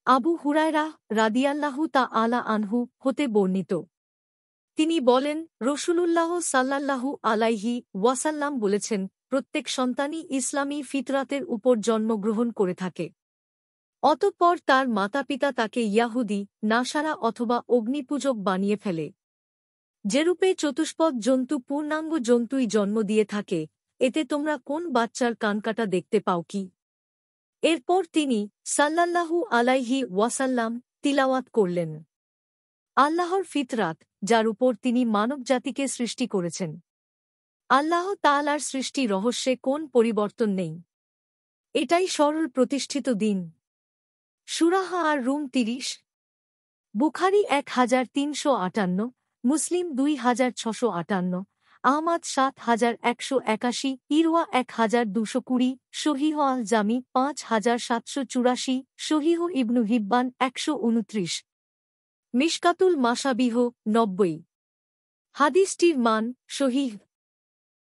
আবু হুরায়রা রাদিয়াল্লাহু তাআলা আনহু হতে বর্ণিত। তিনি বলেন, রাসূলুল্লাহ সাল্লাল্লাহু আলাইহি ওয়াসাল্লাম বলেছেন, প্রত্যেক সন্তানই ইসলামী ফিতরাতের উপর জন্মগ্রহণ করে থাকে। অতঃপর তার মাতাপিতা তাকে ইয়াহুদী, নাসারা অথবা অগ্নিপূজক বানিয়ে ফেলে। যেরূপে চতুষ্পদ জন্তু পূর্ণাঙ্গ জন্তুই জন্ম দিয়ে থাকে, এতে তোমরা কোন বাচ্চার কানকাটা দেখতে পাও কি? এরপর তিনি সাল্লাল্লাহু আলাইহি ওয়াসাল্লাম তিলাওয়াত করলেন, আল্লাহর ফিতরাত, যার উপর তিনি মানবজাতিকে সৃষ্টি করেছেন। আল্লাহ তাআলার সৃষ্টি রহস্যে কোন পরিবর্তন নেই। এটাই সরল প্রতিষ্ঠিত দিন। সূরা আর-রুম ৩০। বুখারী ১৩৫৮, মুসলিম ২৬৫৮, আহমাদ ৭১৮১, ইরওয়া ১২২০, সহিহ আল জামি ৫৭৮৪, সহিহ ইবনু হিব্বান ১২৯, মিশকাতুল মাশাবিহ ৯০। হাদিসটির মান সহিহ।